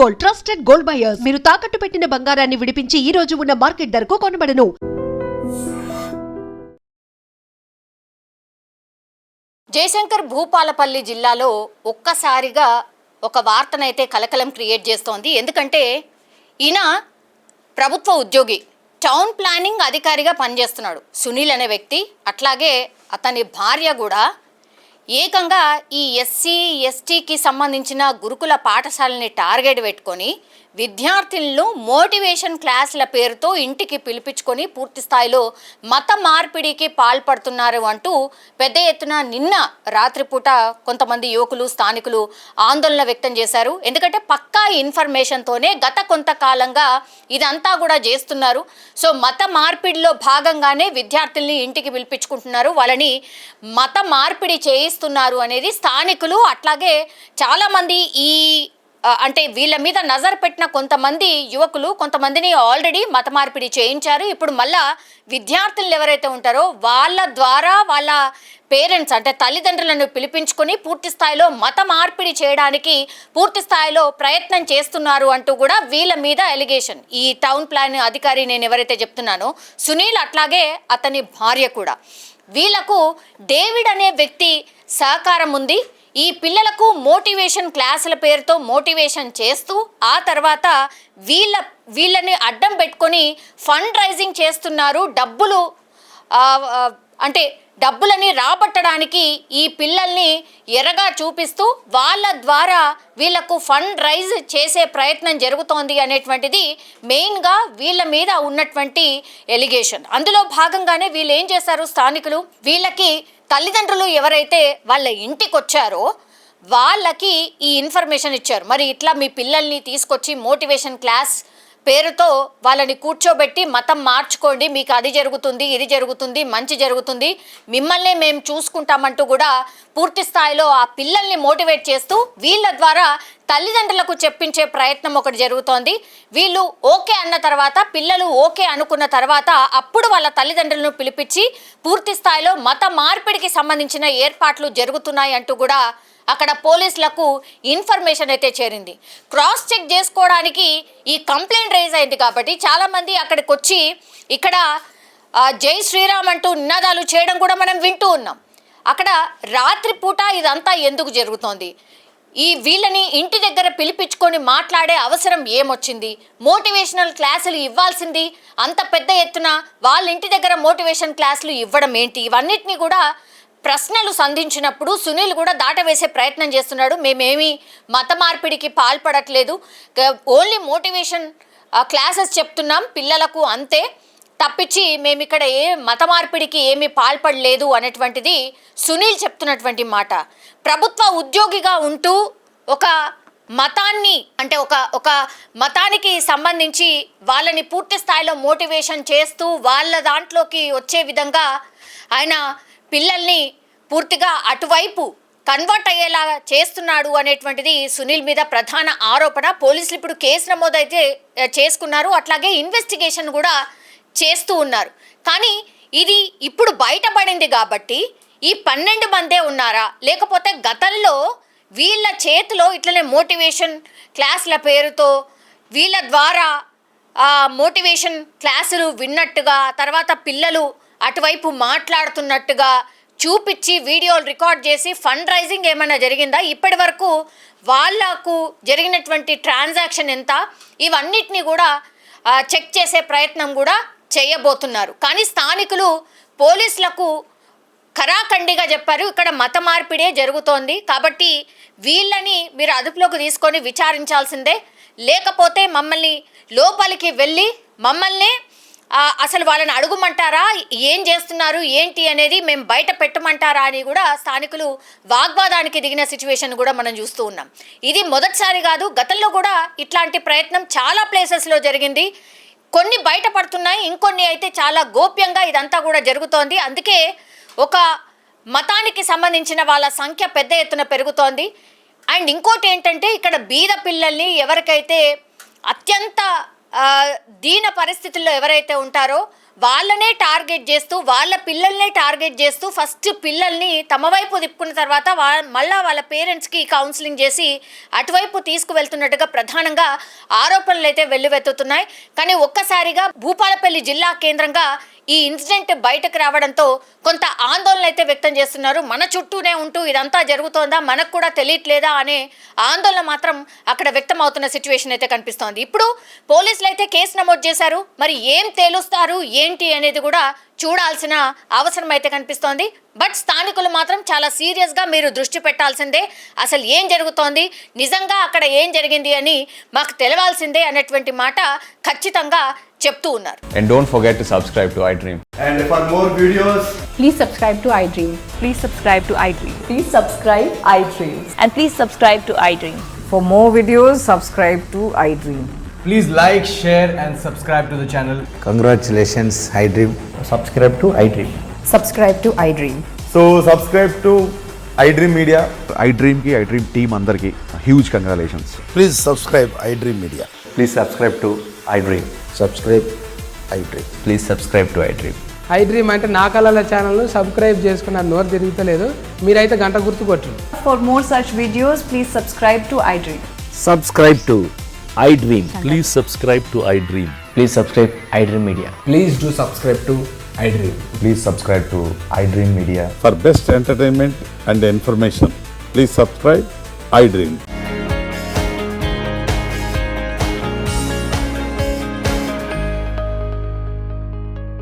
Gold, trusted gold buyers. మీరు తాకట్టు పెట్టిన బంగారాన్ని విడిపించి ఈ రోజు ఉన్న మార్కెట్ ధరకు కొనబడను. జయశంకర్ భూపాలపల్లి జిల్లాలో ఒక్కసారిగా ఒక వార్తనైతే కలకలం క్రియేట్ చేస్తోంది. ఎందుకంటే ఈయన ప్రభుత్వ ఉద్యోగి, టౌన్ ప్లానింగ్ అధికారిగా పనిచేస్తున్నాడు సునీల్ అనే వ్యక్తి. అట్లాగే అతని భార్య కూడా ఏకంగా ఈ ఎస్సీ ఎస్టీకి సంబంధించిన గురుకుల పాఠశాలని టార్గెట్ పెట్టుకొని విద్యార్థులను మోటివేషన్ క్లాసుల పేరుతో ఇంటికి పిలిపించుకొని పూర్తి స్థాయిలో మత మార్పిడికి పాల్పడుతున్నారు అంటూ పెద్ద ఎత్తున నిన్న రాత్రిపూట కొంతమంది యువకులు స్థానికులు ఆందోళన వ్యక్తం చేశారు. ఎందుకంటే పక్కా ఇన్ఫర్మేషన్తోనే గత కొంతకాలంగా ఇదంతా కూడా చేస్తున్నారు. సో మత మార్పిడిలో భాగంగానే విద్యార్థుల్ని ఇంటికి పిలిపించుకుంటున్నారు, వాళ్ళని మత మార్పిడి చేయిస్తున్నారు అనేది స్థానికులు అట్లాగే చాలామంది అంటే వీళ్ళ మీద నజర్ పెట్టిన కొంతమంది యువకులు కొంతమందిని ఆల్రెడీ మత మార్పిడి చేయించారు. ఇప్పుడు మళ్ళా విద్యార్థులు ఎవరైతే ఉంటారో వాళ్ళ ద్వారా వాళ్ళ పేరెంట్స్ అంటే తల్లిదండ్రులను పిలిపించుకొని పూర్తి స్థాయిలో మత మార్పిడి చేయడానికి పూర్తి స్థాయిలో ప్రయత్నం చేస్తున్నారు అంటూ కూడా వీళ్ళ మీద ఎలిగేషన్. ఈ టౌన్ ప్లాన్ అధికారి నేను ఎవరైతే చెప్తున్నానో సునీల్ అట్లాగే అతని భార్య కూడా, వీళ్లకు డేవిడ్ అనే వ్యక్తి సహకారం ఉంది. ఈ పిల్లలకు మోటివేషన్ క్లాసుల పేరుతో మోటివేషన్ చేస్తూ ఆ తర్వాత వీళ్ళని అడ్డం పెట్టుకొని ఫండ్ రైజింగ్ చేస్తున్నారు. డబ్బులని రాబట్టడానికి ఈ పిల్లల్ని ఎరగా చూపిస్తూ వాళ్ళ ద్వారా వీళ్లకు ఫండ్ రైజ్ చేసే ప్రయత్నం జరుగుతోంది అనేటువంటిది మెయిన్గా వీళ్ళ మీద ఉన్నటువంటి ఎలిగేషన్. అందులో భాగంగానే వీళ్ళు ఏం చేశారు, స్థానికులు వీళ్ళకి తల్లిదండ్రులు ఎవరైతే వాళ్ళ ఇంటికి వచ్చారో వాళ్ళకి ఈ ఇన్ఫర్మేషన్ ఇచ్చారు. మరి ఇట్లా మీ పిల్లల్ని తీసుకొచ్చి మోటివేషన్ క్లాస్ పేరుతో వాళ్ళని కూర్చోబెట్టి మతం మార్చుకోండి, మీకు అది జరుగుతుంది ఇది జరుగుతుంది మంచి జరుగుతుంది, మిమ్మల్ని మేము చూసుకుంటామంటూ కూడా పూర్తి స్థాయిలో ఆ పిల్లల్ని మోటివేట్ చేస్తూ వీళ్ళ ద్వారా తల్లిదండ్రులకు చెప్పించే ప్రయత్నం ఒకటి జరుగుతోంది. వీళ్ళు ఓకే అన్న తర్వాత, పిల్లలు ఓకే అనుకున్న తర్వాత అప్పుడు వాళ్ళ తల్లిదండ్రులను పిలిపించి పూర్తి స్థాయిలో మత మార్పిడికి సంబంధించిన ఏర్పాట్లు జరుగుతున్నాయి అంటూ కూడా అక్కడ పోలీసులకు ఇన్ఫర్మేషన్ అయితే చేరింది. క్రాస్ చెక్ చేసుకోవడానికి ఈ కంప్లైంట్ రైజ్ అయింది కాబట్టి చాలామంది అక్కడికి వచ్చి ఇక్కడ జై శ్రీరామ్ అంటూ నినాదాలు చేయడం కూడా మనం వింటూ ఉన్నాం. అక్కడ రాత్రిపూట ఇదంతా ఎందుకు జరుగుతోంది, వీళ్ళని ఇంటి దగ్గర పిలిపించుకొని మాట్లాడే అవసరం ఏమొచ్చింది, మోటివేషనల్ క్లాసులు ఇవ్వాల్సింది అంత పెద్ద ఎత్తున వాళ్ళ ఇంటి దగ్గర మోటివేషన్ క్లాసులు ఇవ్వడం ఏంటి, ఇవన్నిటినీ కూడా ప్రశ్నలు సంధించినప్పుడు సునీల్ కూడా దాటవేసే ప్రయత్నం చేస్తున్నాడు. మేమేమి మత మార్పిడికి పాల్పడట్లేదు, ఓన్లీ మోటివేషన్ క్లాసెస్ చెప్తున్నాం పిల్లలకు అంతే తప్పించి మేము ఇక్కడ మత మార్పిడికి ఏమీ పాల్పడలేదు అనేటువంటిది సునీల్ చెప్తున్నటువంటి మాట. ప్రభుత్వ ఉద్యోగిగా ఉంటూ ఒక మతాన్ని అంటే ఒక మతానికి సంబంధించి వాళ్ళని పూర్తి స్థాయిలో మోటివేషన్ చేస్తూ వాళ్ళ దాంట్లోకి వచ్చే విధంగా ఆయన పిల్లల్ని పూర్తిగా అటువైపు కన్వర్ట్ అయ్యేలా చేస్తున్నాడు అనేటువంటిది సునీల్ మీద ప్రధాన ఆరోపణ. పోలీసులు ఇప్పుడు కేసు నమోదైతే చేసుకున్నారు, అట్లాగే ఇన్వెస్టిగేషన్ కూడా చేస్తూ ఉన్నారు. కానీ ఇది ఇప్పుడు బయటపడింది కాబట్టి ఈ 12 మందే ఉన్నారా, లేకపోతే గతంలో వీళ్ళ చేతిలో ఇట్లనే మోటివేషన్ క్లాసుల పేరుతో వీళ్ళ ద్వారా మోటివేషన్ క్లాసులు విన్నట్టుగా తర్వాత పిల్లలు అటువైపు మాట్లాడుతున్నట్టుగా చూపించి వీడియోలు రికార్డ్ చేసి ఫండ్ రైజింగ్ ఏమైనా జరిగిందా, ఇప్పటి వరకు వాళ్లకు జరిగినటువంటి ట్రాన్సాక్షన్ ఎంత, ఇవన్నిటినీ కూడా చెక్ చేసే ప్రయత్నం కూడా చేయబోతున్నారు. కానీ స్థానికులు పోలీసులకు ఖరాఖండిగా చెప్పారు, ఇక్కడ మత మార్పిడే జరుగుతోంది కాబట్టి వీళ్ళని మీరు అదుపులోకి తీసుకొని విచారించాల్సిందే, లేకపోతే మమ్మల్ని లోపలికి వెళ్ళి మమ్మల్ని అసలు వాళ్ళని అడుగుమంటారా, ఏం చేస్తున్నారు ఏంటి అనేది మేము బయట పెట్టమంటారా అని కూడా స్థానికులు వాగ్వాదానికి దిగిన సిచ్యువేషన్ కూడా మనం చూస్తూ ఉన్నాం. ఇది మొదటిసారి కాదు, గతంలో కూడా ఇట్లాంటి ప్రయత్నం చాలా ప్లేసెస్లో జరిగింది. కొన్ని బయటపడుతున్నాయి, ఇంకొన్ని అయితే చాలా గోప్యంగా ఇదంతా కూడా జరుగుతోంది. అందుకే ఒక మతానికి సంబంధించిన వాళ్ళ సంఖ్య పెద్ద ఎత్తున పెరుగుతోంది. అండ్ ఇంకోటి ఏంటంటే ఇక్కడ బీద పిల్లల్ని ఎవరికైతే అత్యంత దీన పరిస్థితుల్లో ఎవరైతే ఉంటారో వాళ్ళనే టార్గెట్ చేస్తూ వాళ్ళ పిల్లల్నే టార్గెట్ చేస్తూ ఫస్ట్ పిల్లల్ని తమ వైపు తిప్పుకున్న తర్వాత మళ్ళా వాళ్ళ పేరెంట్స్కి కౌన్సిలింగ్ చేసి అటువైపు తీసుకువెళ్తున్నట్టుగా ప్రధానంగా ఆరోపణలు అయితే వెల్లువెత్తుతున్నాయి. కానీ ఒక్కసారిగా భూపాలపల్లి జిల్లా కేంద్రంగా ఈ ఇన్సిడెంట్ బయటకు రావడంతో కొంత ఆందోళన అయితే వ్యక్తం చేస్తున్నారు. మన చుట్టూనే ఉంటూ ఇదంతా జరుగుతోందా, మనకు కూడా తెలియట్లేదా అనే ఆందోళన మాత్రం అక్కడ వ్యక్తం అవుతున్న సిచ్యువేషన్ అయితే కనిపిస్తోంది. ఇప్పుడు పోలీసులు అయితే కేసు నమోదు చేశారు. మరి ఏం తేలుస్తారు ఏంటి అనేది కూడా చూడాల్సిన అవసరం అయితే కనిపిస్తోంది. బట్ స్థానికులు మాత్రం చాలా సీరియస్గా మీరు దృష్టి పెట్టాల్సిందే, అసలు ఏం జరుగుతోంది, నిజంగా అక్కడ ఏం జరిగింది అని మాకు తెలవాల్సిందే అనేటువంటి మాట ఖచ్చితంగా చెప్తూ ఉన్నారు. And don't forget to subscribe to iDream. And for more videos, Please subscribe to iDream. Please subscribe to iDream. Please subscribe iDream. And please subscribe to iDream. For more videos, subscribe to iDream. please like, share and subscribe to the channel. Congratulations, iDream. Subscribe to iDream. Subscribe to iDream. So subscribe to iDream Media. iDream ki iDream team andarki huge congratulations. Please subscribe iDream Media. Please subscribe to iDream. Subscribe iDream. Please subscribe to iDream. iDream అంటే నా కళల ఛానల్ను subscribe చేసుకున్న నోరు తిరుగుతలేదు, మీరైతే గంట గుర్తు కొట్టండి. For more such videos, please subscribe to iDream. Subscribe to iDream. Please subscribe to iDream. Please subscribe iDream Media. Please do subscribe to iDream. Please subscribe to iDream Media. For best entertainment and information, please subscribe iDream.